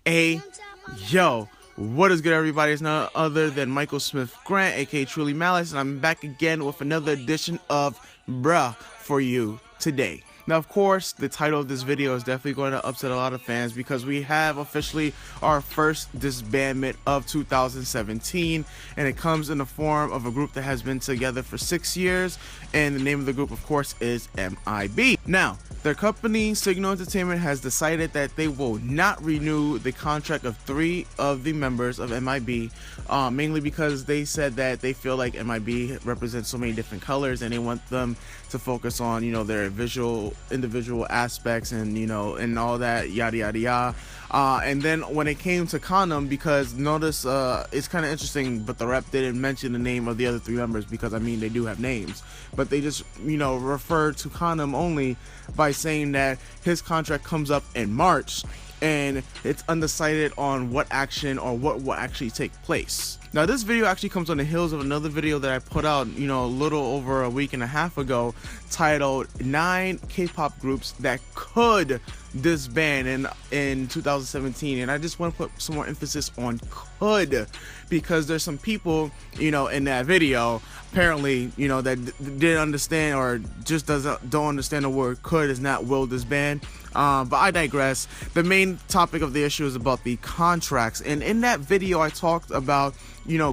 Hey, yo, what is good, everybody? It's none other than Michael Smith Grant, aka Truly Malice, and I'm back again with another edition of Bruh for you today. Now, of course, the title of this video is definitely going to upset a lot of fans because we have officially our first disbandment of 2017, and it comes in the form of a group that has been together for 6 years, and the name of the group, of course, is M.I.B. Now, their company, Signal Entertainment, has decided that they will not renew the contract of 3 of the members of M.I.B, mainly because they said that they feel like M.I.B represents so many different colors and they want them to focus on, their individual aspects and, and all that, yada, yada, yada. And then when it came to Condom, because notice, it's kind of interesting, but the rep didn't mention the name of the other 3 members because, I mean, they do have names, but they just, refer to Condom only by saying that his contract comes up in March and it's undecided on what action or what will actually take place. Now, this video actually comes on the heels of another video that I put out, a little over a week and a half ago, titled 9 K-pop groups that could disband in 2017, and I just want to put some more emphasis on could, because there's some people, in that video, apparently, that didn't understand or just don't understand the word could is not will disband. But I digress. The main topic of the issue is about the contracts, and in that video I talked about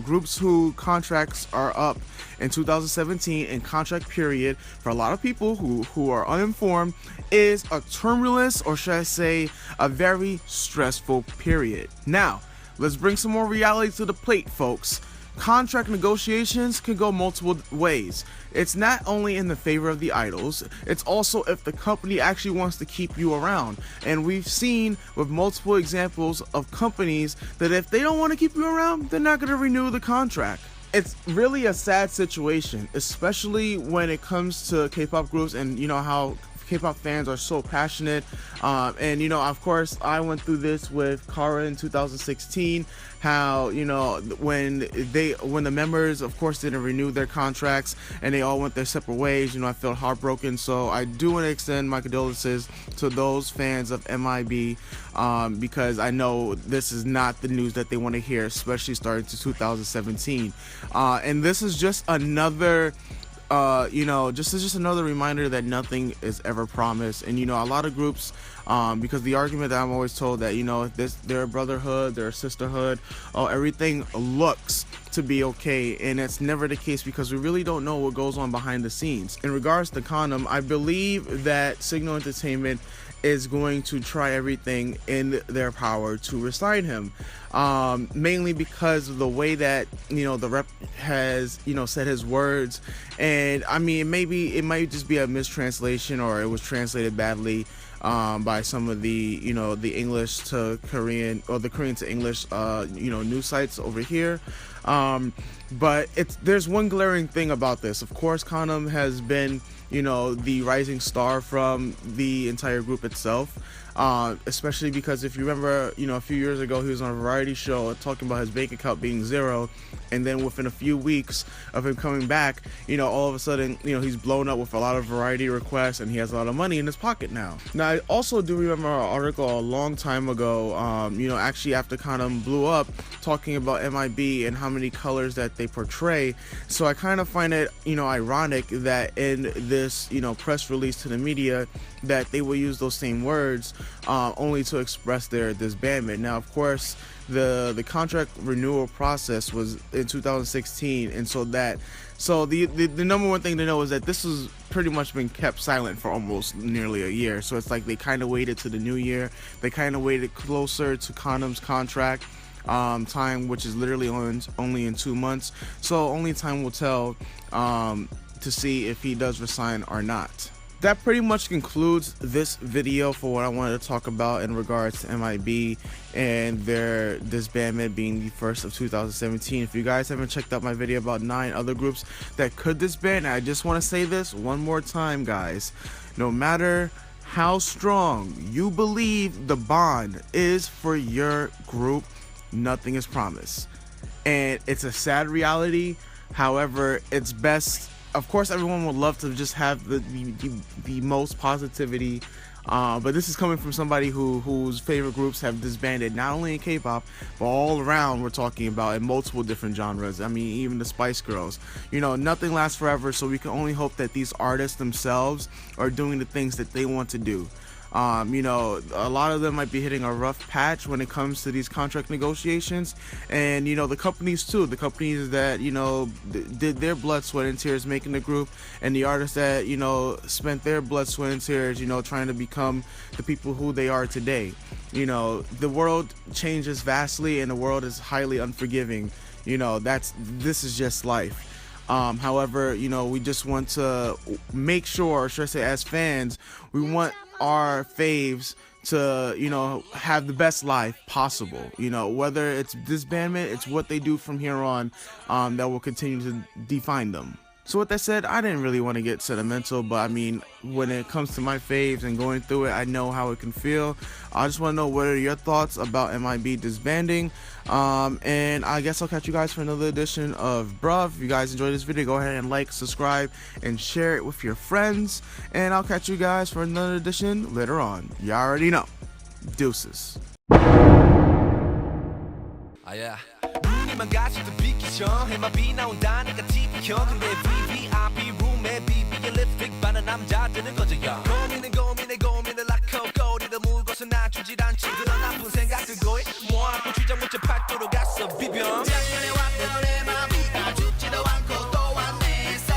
groups who contracts are up in 2017, and contract period for a lot of people who are uninformed is a tumultuous, or should I say a very stressful period. Now let's bring some more reality to the plate, folks. Contract negotiations can go multiple ways. It's not only in the favor of the idols, it's also if the company actually wants to keep you around. And we've seen with multiple examples of companies that if they don't want to keep you around, they're not going to renew the contract. It's really a sad situation, especially when it comes to K-pop groups and how K-pop fans are so passionate, and of course I went through this with Kara in 2016, how when the members of course didn't renew their contracts and they all went their separate ways, I felt heartbroken. So I do want to extend my condolences to those fans of M.I.B, because I know this is not the news that they want to hear, especially starting to 2017, and this is just another just another reminder that nothing is ever promised. And a lot of groups, because the argument that I'm always told that they're a brotherhood, they're a sisterhood, everything looks to be okay, and it's never the case because we really don't know what goes on behind the scenes. In regards to Condom, I believe that Signal Entertainment is going to try everything in their power to resign him, mainly because of the way that the rep has said his words. And I mean, it might just be a mistranslation, or it was translated badly by some of the the English to Korean, or the Korean to English news sites over here. But there's one glaring thing about this. Of course, Condom has been the rising star from the entire group itself, especially because if you remember, a few years ago he was on a variety show talking about his bank account being zero, and then within a few weeks of him coming back, all of a sudden, he's blown up with a lot of variety requests and he has a lot of money in his pocket now. Now, I also do remember an article a long time ago, actually after Condom blew up, talking about M.I.B and how many colors that they portray. So I kind of find it, ironic that in this, press release to the media, that they will use those same words, only to express their disbandment. Now, of course, the contract renewal process was in 2016, and so the number one thing to know is that this has pretty much been kept silent for almost nearly a year. So it's like they kind of waited to the new year. They kind of waited closer to Condom's contract time, which is literally only in 2 months. So only time will tell to see if he does resign or not. That pretty much concludes this video for what I wanted to talk about in regards to M.I.B and their disbandment being the first of 2017. If you guys haven't checked out my video about 9 other groups that could disband, I just want to say this one more time, guys. No matter how strong you believe the bond is for your group, nothing is promised. And it's a sad reality. However, it's best of course, everyone would love to just have the most positivity. But this is coming from somebody whose favorite groups have disbanded, not only in K-pop, but all around. We're talking about in multiple different genres. I mean, even the Spice Girls. You know, nothing lasts forever, so we can only hope that these artists themselves are doing the things that they want to do. You know, a lot of them might be hitting a rough patch when it comes to these contract negotiations, and you know, the companies too, the companies that, you know, did their blood, sweat, and tears making the group, and the artists that, you know, spent their blood, sweat, and tears, you know, trying to become the people who they are today. You know, the world changes vastly, and the world is highly unforgiving. You know, this is just life. However, you know, we just want to make sure, or should I say, as fans, we want our faves to, you know, have the best life possible. You know, whether it's disbandment, it's what they do from here on that will continue to define them. So with that said, I didn't really want to get sentimental, but I mean, when it comes to my faves and going through it, I know how it can feel. I just want to know, what are your thoughts about M.I.B disbanding? And I guess I'll catch you guys for another edition of Bruh. If you guys enjoyed this video, go ahead and like, subscribe, and share it with your friends. And I'll catch you guys for another edition later on. You already know. Deuces. Yeah. 눈이만 가시도 비키셔 M.I.B 나온다니까 지켜 근데 VVIP 룸에 BB의 립스틱 바는 남자들은 꺼져요 고민은